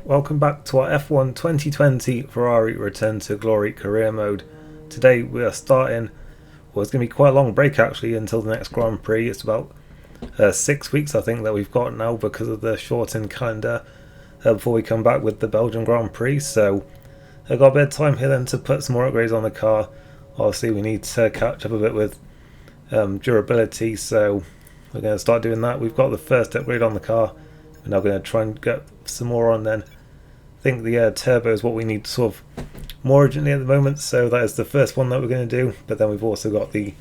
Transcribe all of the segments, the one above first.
welcome back to our F1 2020 Ferrari Return to Glory career mode. Today we are starting, well, it's going to be quite a long break actually until the next Grand Prix. It's about 6 weeks I think that we've got now because of the shortened calendar before we come back with the Belgian Grand Prix. So I've got a bit of time here then to put some more upgrades on the car. Obviously we need to catch up a bit with durability, so we're going to start doing that. We've got the first upgrade on the car. We're now going to try and get some more on then. I think the turbo is what we need sort of more urgently at the moment, so that is the first one that we're going to do. But then we've also got the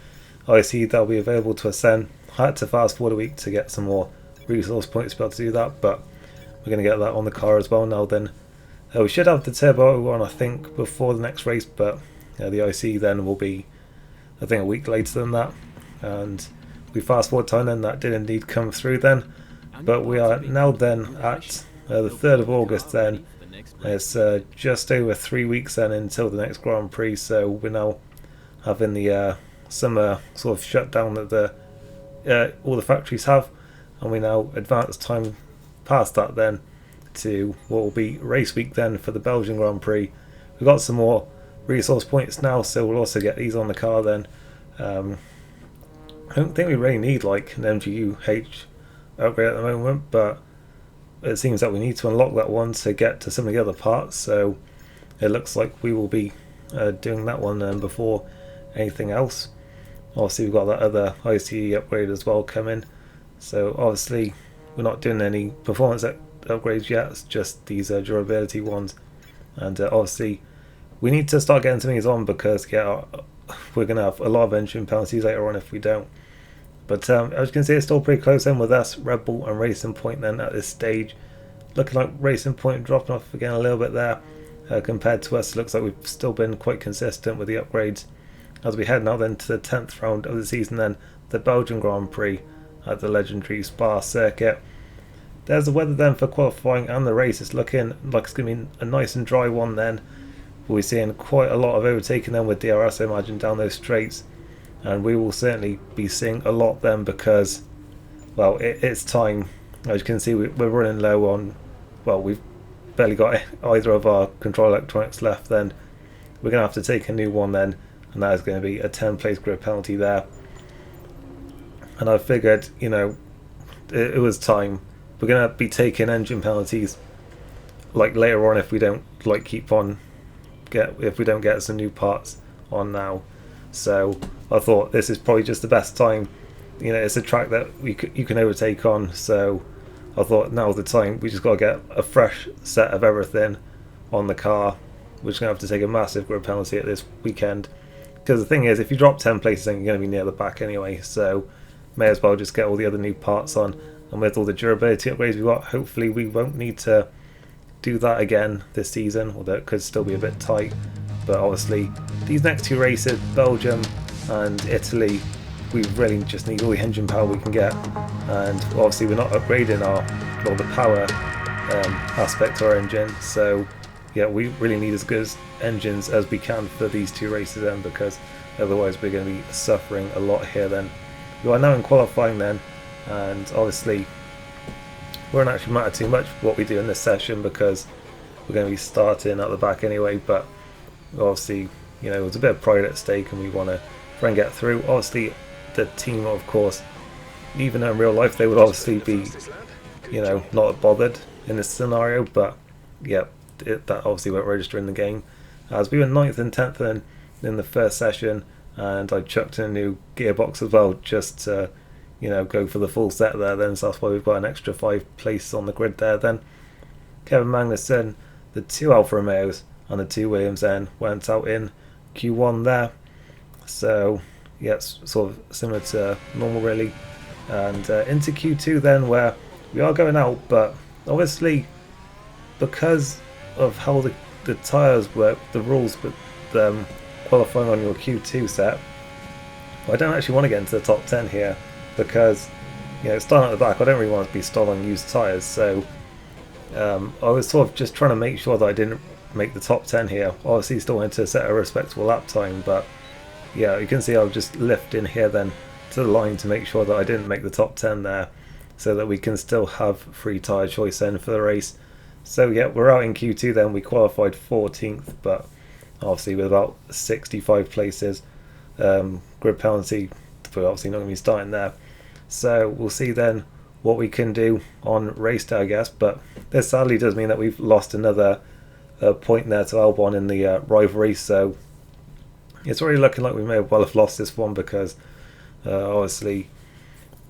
IC that will be available to us then. I had to fast forward a week to get some more resource points to be able to do that, but we're going to get that on the car as well now then. We should have the turbo on I think before the next race, but the IC then will be I think a week later than that. And we fast forward time then, that did indeed come through then. But we are now then at the 3rd of August then. It's just over 3 weeks then until the next Grand Prix, so we're now having the summer sort of shutdown that all the factories have, and we now advance time past that then to what will be race week then for the Belgian Grand Prix. We've got some more resource points now, so we'll also get these on the car then. I don't think we really need like an MGU-H upgrade at the moment, but it seems that we need to unlock that one to get to some of the other parts, so it looks like we will be doing that one then before anything else. Obviously we've got that other ICE upgrade as well coming, so obviously we're not doing any performance upgrades yet, it's just these durability ones. And obviously we need to start getting some of these on because we're going to have a lot of engine penalties later on if we don't. But as you can see, it's still pretty close in with us, Red Bull and Racing Point then at this stage. Looking like Racing Point dropping off again a little bit there compared to us. Looks like we've still been quite consistent with the upgrades. As we head now then to the 10th round of the season then, the Belgian Grand Prix at the legendary Spa circuit. There's the weather then for qualifying and the race. It's looking like it's going to be a nice and dry one then. We're seeing quite a lot of overtaking then with DRS I imagine down those straights. And we will certainly be seeing a lot then because, well, it's time. As you can see, we're running low on, well, we've barely got either of our control electronics left then. We're going to have to take a new one then, and that is going to be a 10-place grid penalty there. And I figured, it was time. We're going to be taking engine penalties like later on if we don't if we don't get some new parts on now. So I thought this is probably just the best time. It's a track that you can overtake on, so I thought now's the time. We just got to get a fresh set of everything on the car. We're just going to have to take a massive grid penalty at this weekend, because the thing is, if you drop 10 places then you're going to be near the back anyway, so may as well just get all the other new parts on. And with all the durability upgrades we've got, hopefully we won't need to do that again this season, although it could still be a bit tight. But obviously these next two races, Belgium and Italy, we really just need all the engine power we can get. And obviously we're not upgrading the power aspect of our engine, so yeah, we really need as good as engines as we can for these two races then, because otherwise we're going to be suffering a lot here then. We are now in qualifying then, and obviously it won't actually matter too much what we do in this session because we're going to be starting at the back anyway. But obviously, there's a bit of pride at stake and we want to try and get through. Obviously the team, of course, even in real life they would obviously be not bothered in this scenario, but yeah, that obviously won't register in the game, as we were 9th and 10th in the first session, and I chucked in a new gearbox as well just to go for the full set there then, so that's why we've got an extra 5 places on the grid there then. Kevin Magnussen, the 2 Alfa Romeos and the 2 Williams then went out in Q1 there, so yeah, it's sort of similar to normal really. And into Q2 then, where we are going out, but obviously because of how the tyres work, the rules with qualifying on your Q2 set, I don't actually want to get into the top 10 here because starting at the back I don't really want to be stolen used tyres, so I was sort of just trying to make sure that I didn't make the top 10 here. Obviously still wanted to set a respectable lap time, but yeah, you can see I'll just lift in here then to the line to make sure that I didn't make the top 10 there, so that we can still have free tyre choice then for the race. So yeah, we're out in Q2 then. We qualified 14th, but obviously with about 65 places. Grid penalty, we're obviously not going to be starting there. So we'll see then what we can do on race day, I guess. But this sadly does mean that we've lost another point there to Albon in the rivalry. So it's already looking like we may well have lost this one, because obviously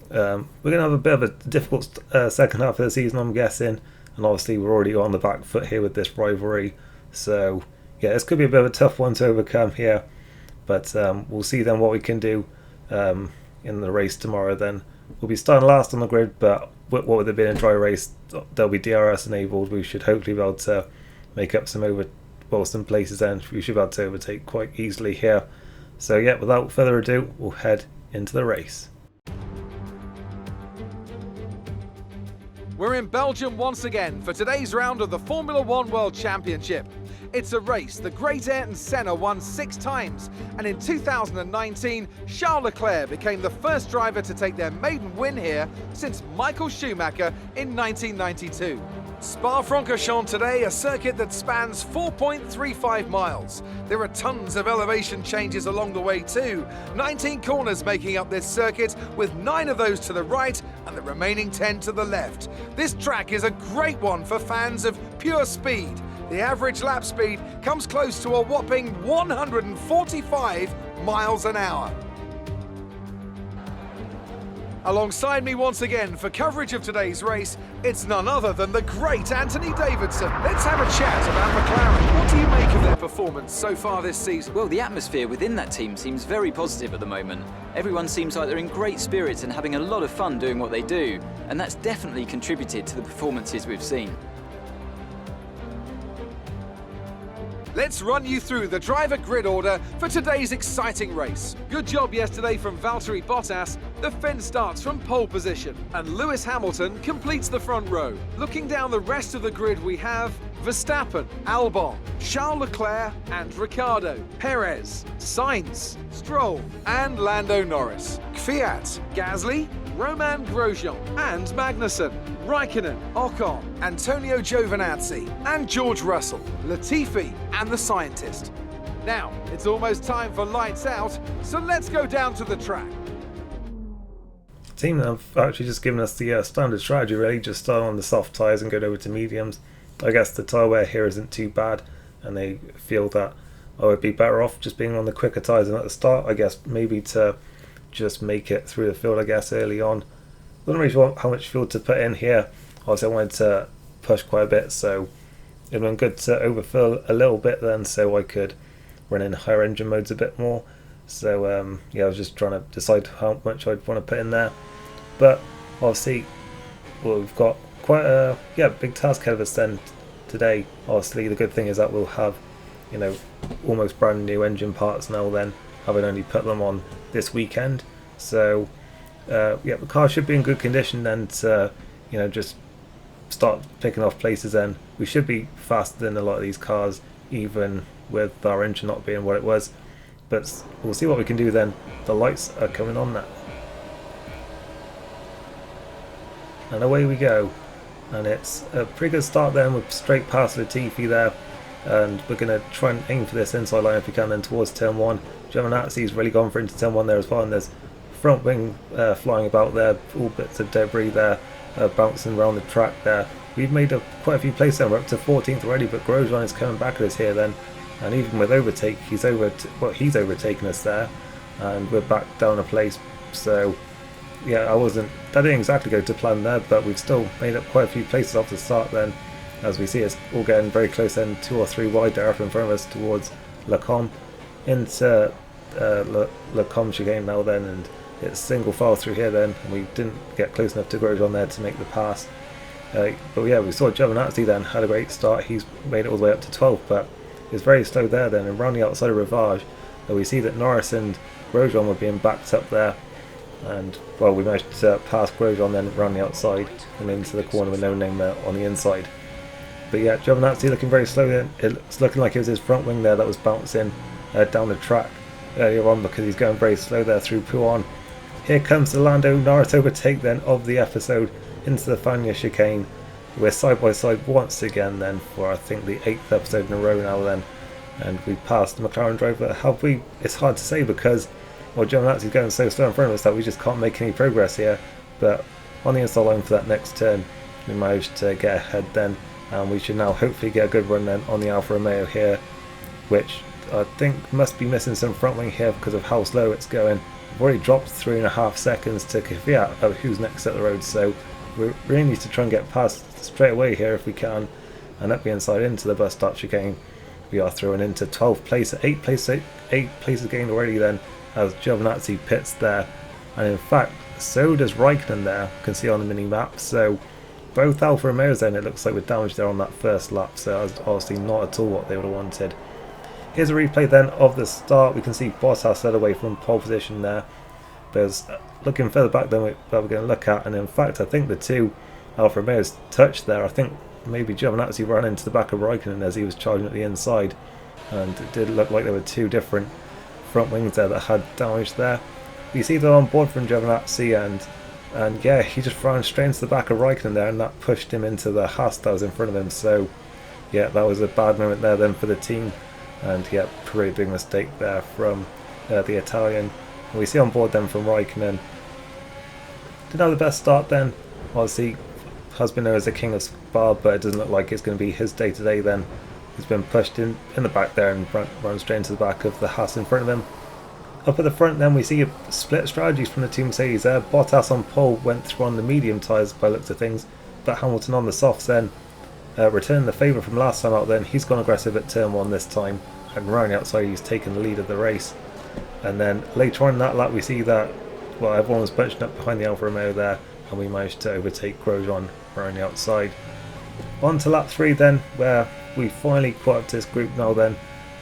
we're going to have a bit of a difficult second half of the season, I'm guessing. And obviously we're already on the back foot here with this rivalry. So yeah, this could be a bit of a tough one to overcome here. But we'll see then what we can do in the race tomorrow then. We'll be starting last on the grid, but what would there be in a dry race? There'll be DRS enabled. We should hopefully be able to make up some places then. We should be able to overtake quite easily here. So yeah, without further ado, we'll head into the race. We're in Belgium once again for today's round of the Formula One World Championship. It's a race the great Ayrton Senna won 6 times, and in 2019, Charles Leclerc became the first driver to take their maiden win here since Michael Schumacher in 1992. Spa-Francorchamps today, a circuit that spans 4.35 miles. There are tons of elevation changes along the way too. 19 corners making up this circuit, with 9 of those to the right and the remaining 10 to the left. This track is a great one for fans of pure speed. The average lap speed comes close to a whopping 145 miles an hour. Alongside me once again for coverage of today's race, it's none other than the great Anthony Davidson. Let's have a chat about McLaren. What do you make of their performance so far this season? Well, the atmosphere within that team seems very positive at the moment. Everyone seems like they're in great spirits and having a lot of fun doing what they do, and that's definitely contributed to the performances we've seen. Let's run you through the driver grid order for today's exciting race. Good job yesterday from Valtteri Bottas. The Finn starts from pole position, and Lewis Hamilton completes the front row. Looking down the rest of the grid, we have Verstappen, Albon, Charles Leclerc and Ricciardo, Perez, Sainz, Stroll and Lando Norris, Kvyat, Gasly, Romain Grosjean and Magnussen, Raikkonen, Ocon, Antonio Giovinazzi and George Russell, Latifi and the scientist. Now, it's almost time for lights out, so let's go down to the track. The team have actually just given us the standard strategy, really, just start on the soft tyres and go over to mediums. I guess the tyre wear here isn't too bad, and they feel that I would be better off just being on the quicker tyres at the start, I guess, maybe to just make it through the field, I guess, early on. Wasn't really sure how much fuel to put in here. Also, I wanted to push quite a bit, so it would have been good to overfill a little bit then, so I could run in higher engine modes a bit more. So yeah, I was just trying to decide how much I'd want to put in there. But obviously, well, we've got quite a big task ahead of us then today. Obviously, the good thing is that we'll have, you know, almost brand new engine parts now then, having only put them on this weekend. So yeah, the car should be in good condition then to, you know, just start picking off places then. We should be faster than a lot of these cars, even with our engine not being what it was. But we'll see what we can do then. The lights are coming on now. And away we go. And it's a pretty good start then with straight past Latifi there. And we're going to try and aim for this inside line if we can then towards turn 1. Giovinazzi's really gone for into turn 1 there as well. And there's front wing flying about there. All bits of debris there bouncing around the track there. We've made quite a few places then. We're up to 14th already, but Grosjean is coming back at us here then. And even with overtake, he's overtaken us there. And we're back down a place. So yeah, that didn't exactly go to plan there, but we've still made up quite a few places off the start then. As we see, it's all getting very close then, 2 or 3 wide there up in front of us towards Le Combe. Into Le Combe chicane now then, and it's single file through here then, and we didn't get close enough to Grosjean there to make the pass. But yeah, we saw Giovinazzi then, had a great start. He's made it all the way up to 12th, but he was very slow there then, and around the outside of Rivage, we see that Norris and Grosjean were being backed up there. And well, we managed to pass Grosjean then around the outside and into the corner with no name there on the inside. But yeah, Giovinazzi looking very slow then. It's looking like it was his front wing there that was bouncing down the track earlier on, because he's going very slow there through Pouin. Here comes the Lando Norris overtake then of the episode into the Fagnes chicane. we're side by side once again then for I think the 8th episode in a row now then, and we passed the McLaren driver. Have we? It's hard to say because Giovinazzi's going so slow in front of us that we just can't make any progress here, but on the inside line for that next turn we managed to get ahead then, and we should now hopefully get a good run then on the Alfa Romeo here, which I think must be missing some front wing here because of how slow it's going. We've already dropped 3.5 seconds to Kvyat, who's next at the road, so we really need to try and get past straight away here if we can, and up the inside into the bus stop chicane. We are thrown into 12th place, 8 places gained already then as Giovinazzi pits there, and in fact so does Raikkonen there, you can see on the mini map. So both Alfa Romeos then, it looks like, were damaged there on that first lap, so that was obviously not at all what they would have wanted. Here's a replay then of the start. We can see Bottas led away from pole position there, but it's looking further back than we're going to look at, and in fact I think the two Alfa Romeos touched there. I think maybe Giovinazzi ran into the back of Raikkonen as he was charging at the inside, and it did look like there were two different front wings there that had damage there. You see that on board from Giovinazzi, and yeah, he just ran straight into the back of Raikkonen there, and that pushed him into the Haas that was in front of him. So yeah, that was a bad moment there then for the team, and yeah, pretty big mistake there from the Italian. And we see on board then from Raikkonen, didn't have the best start then. Obviously has been known as the king of Spa, but it doesn't look like it's going to be his day today then. He's been pushed in the back there and run straight into the back of the Haas in front of him. Up at the front then we see split strategies from the two Mercedes there. Bottas on pole went through on the medium tyres by the looks of things, but Hamilton on the softs then, returning the favour from last time out then. He's gone aggressive at turn 1 this time, and running outside he's taken the lead of the race. And then later on in that lap we see that, well, everyone was bunching up behind the Alfa Romeo there, and we managed to overtake Grosjean running the outside. On to lap 3 then, where we finally caught up to this group now then,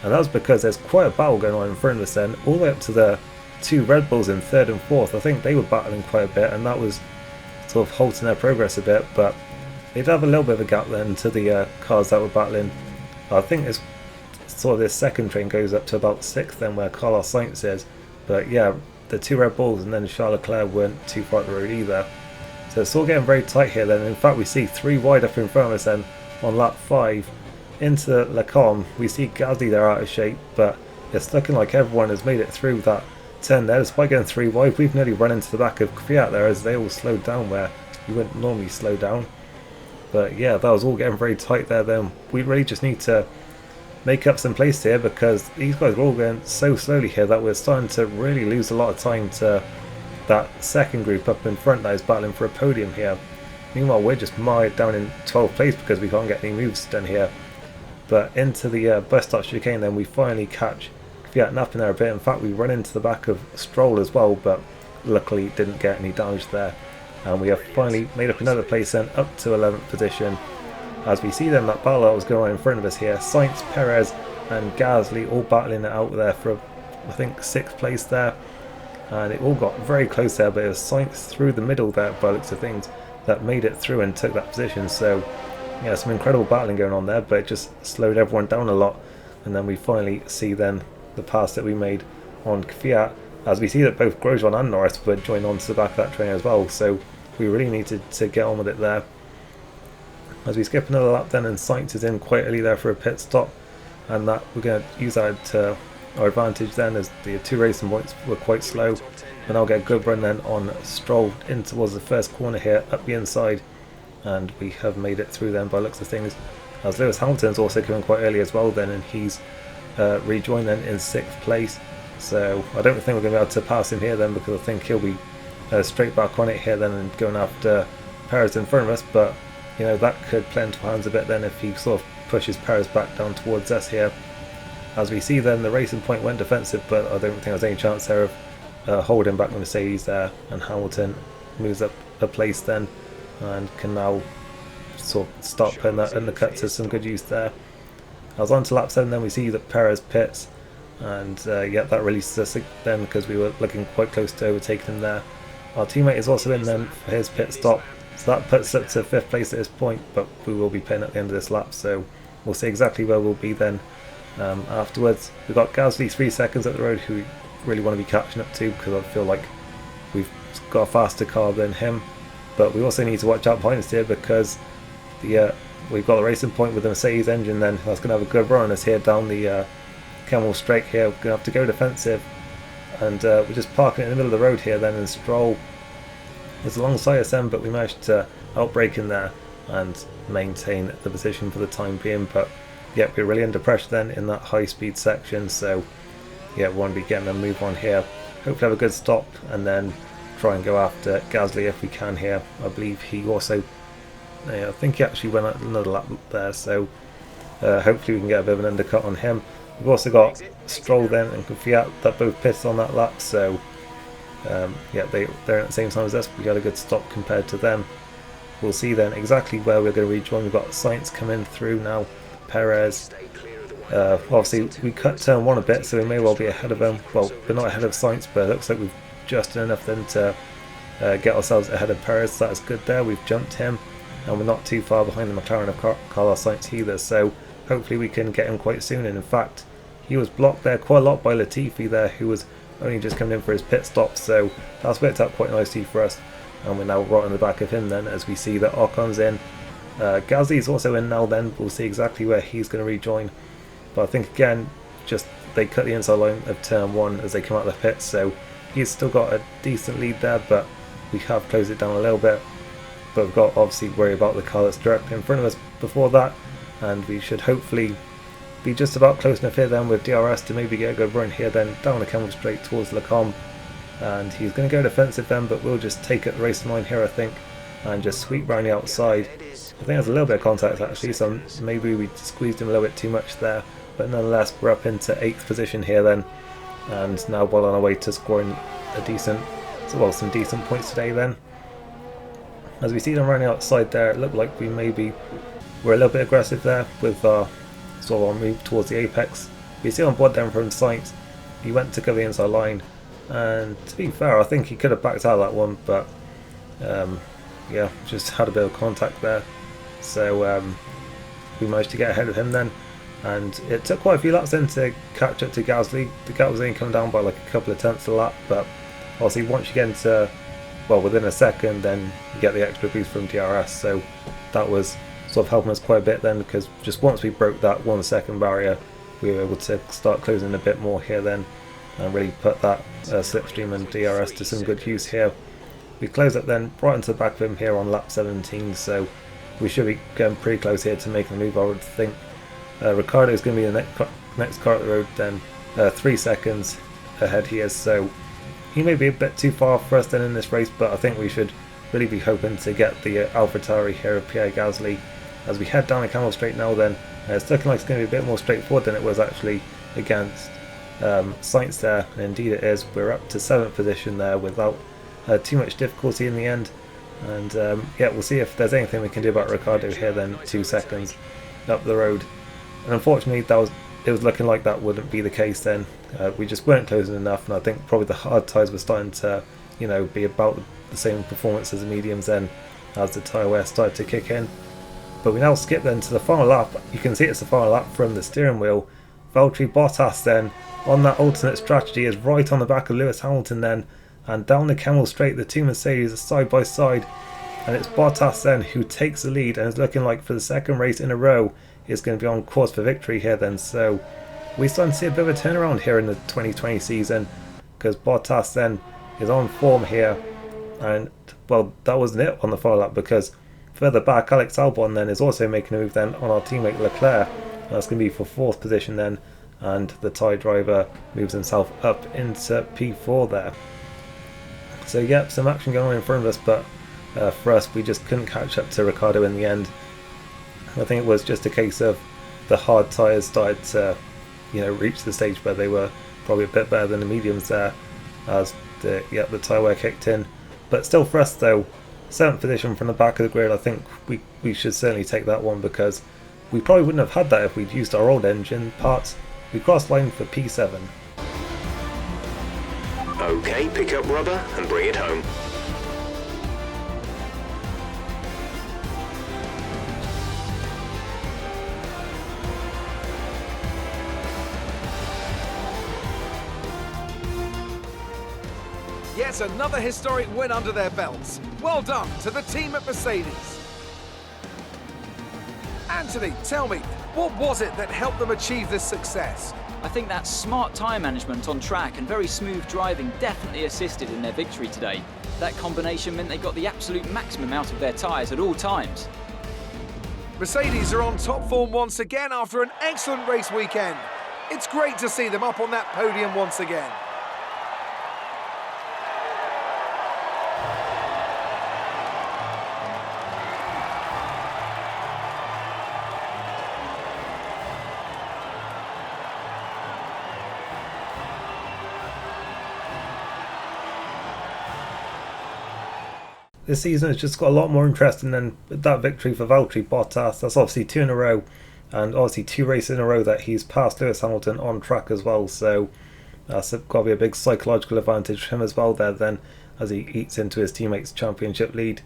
and that was because there's quite a battle going on in front of us then, all the way up to the two Red Bulls in 3rd and 4th. I think they were battling quite a bit, and that was sort of halting their progress a bit, but they'd have a little bit of a gap then to the cars that were battling. I think it's sort of this second train goes up to about 6th then, where Carlos Sainz is, but yeah, the two Red Bulls and then Charles Leclerc weren't too far up the road either. So it's all getting very tight here then. In fact we see 3 wide up in front of us then on lap 5. Into Le Combe, we see Gasly there out of shape, but it's looking like everyone has made it through that turn there. Despite getting 3 wide, we've nearly run into the back of Kvyat there as they all slowed down where you wouldn't normally slow down. But yeah, that was all getting very tight there then. We really just need to make up some place here because these guys are all going so slowly here that we're starting to really lose a lot of time to that second group up in front that is battling for a podium here. Meanwhile we're just mired down in 12th place because we can't get any moves done here. But into the bus stop chicane then we finally catch Kvyat napping there a bit. In fact we run into the back of Stroll as well, but luckily didn't get any damage there, and we have finally made up another place then up to 11th position. As we see then that battle that was going on in front of us here, Sainz, Perez and Gasly all battling it out there for I think 6th place there, and it all got very close there, but it was Sainz through the middle there by the looks of things that made it through and took that position. So yeah, some incredible battling going on there, but it just slowed everyone down a lot. And then we finally see then the pass that we made on Kvyat, as we see that both Grosjean and Norris were joined onto the back of that train as well, so we really needed to get on with it there. As we skip another lap then, and Sainz is in quite early there for a pit stop, and that we're going to use that to our advantage then, as the 2 racing points were quite slow. And I'll get a good run then on Stroll in towards the first corner here up the inside, and we have made it through then by looks of things, as Lewis Hamilton's also coming quite early as well then, and he's rejoined then in 6th place. So I don't think we're going to be able to pass him here then, because I think he'll be straight back on it here then and going after Perez in front of us, but you know, that could play into our hands a bit then if he sort of pushes Perez back down towards us here. As we see then the racing point went defensive, but I don't think there's any chance there of holding back the Mercedes there, and Hamilton moves up a place then and can now sort of start putting that undercut to some good use there. I was on to lap 7 then, we see that Perez pits, and yeah, that releases us then because we were looking quite close to overtaking him there. Our teammate is also in then for his pit stop, so that puts us up to 5th place at this point, but we will be pitting at the end of this lap, so we'll see exactly where we'll be then afterwards. We've got Gasly 3 seconds up the road, who we really want to be catching up to, because I feel like we've got a faster car than him. But we also need to watch out behind us here, because we've got the racing point with the Mercedes engine then. That's going to have a good run on us here down the Camel Straight here. We're going to have to go defensive, and we're just parking it in the middle of the road here then, and Stroll is alongside us then, but we managed to outbrake in there and maintain the position for the time being. But yeah, we're really under pressure then in that high speed section, so yeah, we want to be getting a move on here. Hopefully have a good stop and then try and go after Gasly if we can here. I believe he also, I think he actually went another lap there, so hopefully we can get a bit of an undercut on him. We've also got Stroll then and Kvyat that both pitted on that lap, so yeah, they're at the same time as us. We got a good stop compared to them. We'll see then exactly where we're going to rejoin. We've got Sainz coming through now, Perez. Obviously we cut turn 1 a bit, so we may well be ahead of them. Well, we're not ahead of Sainz, but it looks like we've just done enough then to get ourselves ahead of Perez. So that's good there. We've jumped him, and we're not too far behind the McLaren of Carlos Sainz either, so hopefully we can get him quite soon. And in fact, he was blocked there quite a lot by Latifi there, who was only just coming in for his pit stop, so that's worked out quite nicely for us. And we're now right on the back of him then, as we see that Ocon's in. Gasly's also in now then. We'll see exactly where he's going to rejoin. But I think again, just they cut the inside line of turn 1 as they come out of the pits, so he's still got a decent lead there, but we have closed it down a little bit. But we've got to obviously worry about the car that's directly in front of us before that, and we should hopefully be just about close enough here then with DRS to maybe get a good run here then down the Camel Straight towards Lecombe. And he's going to go defensive then, but we'll just take it the racing line here I think, and just sweep round the outside. I think there's a little bit of contact actually, so maybe we squeezed him a little bit too much there, but nonetheless we're up into 8th position here then, and now well on our way to scoring a decent, some decent points today then. As we see them running outside there, it looked like we're a little bit aggressive there with our sort of our move towards the apex. We see on board then from Sainz, he went to cover the inside line, and to be fair I think he could have backed out of that one, but yeah, just had a bit of contact there, so we managed to get ahead of him then, and it took quite a few laps then to catch up to Gasly. The gap was only coming down by like a couple of tenths a lap, but obviously once you get into, well, within a second, then you get the extra boost from DRS, so that was sort of helping us quite a bit then, because just once we broke that 1 second barrier, we were able to start closing a bit more here then, and really put that slipstream and DRS to some good use here. We close up then right into the back of him here on lap 17, so we should be getting pretty close here to making a move, I would think. Ricciardo is going to be the next car at the road then, 3 seconds ahead here, so he may be a bit too far for us then in this race, but I think we should really be hoping to get the AlphaTauri here of Pierre Gasly. As we head down the Camel Straight now then, it's looking like it's going to be a bit more straightforward than it was actually against Sainz there, and indeed it is. We're up to 7th position there without too much difficulty in the end, and yeah, we'll see if there's anything we can do about Ricciardo here then, 2 seconds up the road. And unfortunately it was looking like that wouldn't be the case then. We just weren't closing enough, and I think probably the hard tyres were starting to, you know, be about the same performance as the mediums then as the tyre wear started to kick in. But we now skip then to the final lap. You can see it's the final lap from the steering wheel. Valtteri Bottas then on that alternate strategy is right on the back of Lewis Hamilton then, and down the Camel Straight the two Mercedes are side by side, and it's Bottas then who takes the lead and is looking like for the second race in a row is going to be on course for victory here then. So we're starting to see a bit of a turnaround here in the 2020 season, because Bottas then is on form here, and well, that wasn't it on the final lap, because further back Alex Albon then is also making a move then on our teammate Leclerc, and that's going to be for 4th position then, and the Thai driver moves himself up into P4 there. So yeah, some action going on in front of us, but for us we just couldn't catch up to Ricciardo in the end. I think it was just a case of the hard tyres started to, you know, reach the stage where they were probably a bit better than the mediums there, as the tyre wear kicked in. But still for us though, 7th position from the back of the grid, I think we should certainly take that one, because we probably wouldn't have had that if we'd used our old engine parts. We crossed line for P7. Okay, pick up rubber and bring it home. Yet another historic win under their belts. Well done to the team at Mercedes. Anthony, tell me, what was it that helped them achieve this success? I think that smart tyre management on track and very smooth driving definitely assisted in their victory today. That combination meant they got the absolute maximum out of their tyres at all times. Mercedes are on top form once again after an excellent race weekend. It's great to see them up on that podium once again. This season has just got a lot more interesting than that victory for Valtteri Bottas. That's obviously 2 in a row, and obviously 2 races in a row that he's passed Lewis Hamilton on track as well, so that's got to be a big psychological advantage for him as well there then, as he eats into his teammates' championship lead.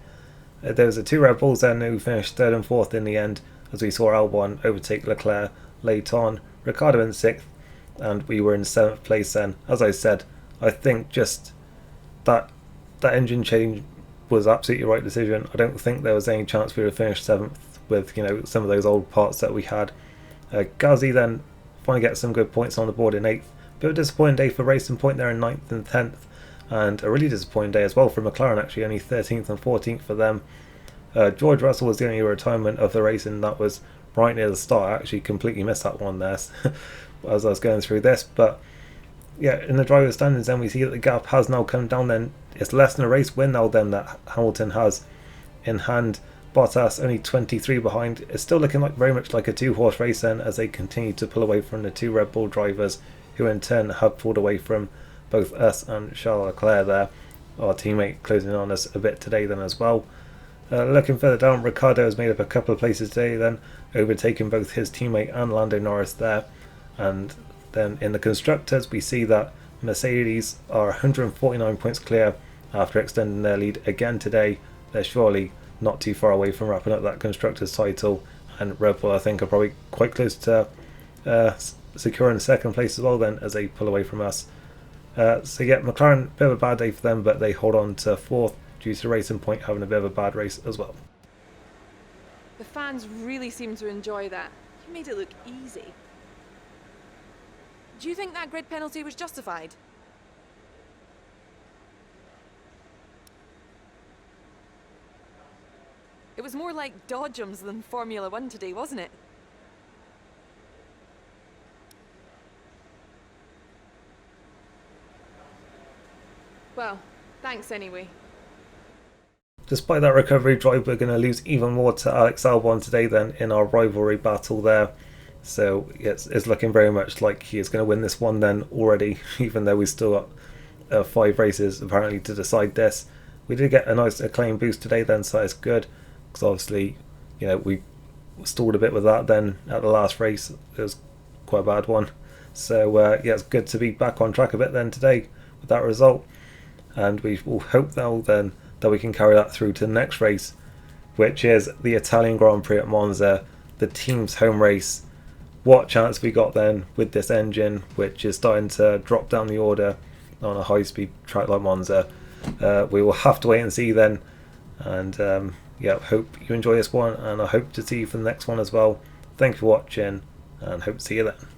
There was the 2 Red Bulls then who finished 3rd and 4th in the end, as we saw Albon overtake Leclerc late on, Ricciardo in 6th, and we were in 7th place then. As I said, I think just that engine change was absolutely the right decision. I don't think there was any chance we would have finished 7th with, you know, some of those old parts that we had. Ghazi then finally gets some good points on the board in 8th. Bit of a disappointing day for Racing Point there in 9th and 10th, and a really disappointing day as well for McLaren, actually, only 13th and 14th for them. George Russell was the only retirement of the race, and that was right near the start. I actually completely missed that one there as I was going through this, but yeah, in the driver's standings then we see that the gap has now come down then. It's less than a race win now then that Hamilton has in hand. Bottas only 23 behind. It's still looking like very much like a 2-horse race then, as they continue to pull away from the 2 Red Bull drivers, who in turn have pulled away from both us and Charles Leclerc there, our teammate, closing on us a bit today then as well. Looking further down, Ricciardo has made up a couple of places today then, overtaking both his teammate and Lando Norris there. And then in the constructors we see that Mercedes are 149 points clear after extending their lead again today. They're surely not too far away from wrapping up that constructors title, and Red Bull I think are probably quite close to securing 2nd place as well then, as they pull away from us. So yeah, McLaren, a bit of a bad day for them, but they hold on to 4th due to Racing Point having a bit of a bad race as well. The fans really seem to enjoy that. You made it look easy. Do you think that grid penalty was justified? It was more like dodgems than Formula 1 today, wasn't it? Well, thanks anyway. Despite that recovery drive, we're going to lose even more to Alex Albon today then in our rivalry battle there. So it's looking very much like he is going to win this one then already, even though we still got 5 races apparently to decide this. We did get a nice acclaim boost today then, so it's good, because obviously, you know, we stalled a bit with that then at the last race. It was quite a bad one. So yeah, it's good to be back on track a bit then today with that result, and we will hope now then that we can carry that through to the next race, which is the Italian Grand Prix at Monza, the team's home race. What chance we got then with this engine, which is starting to drop down the order on a high-speed track like Monza. We will have to wait and see then, and yeah, hope you enjoy this one, and I hope to see you for the next one as well. Thank you for watching, and hope to see you then.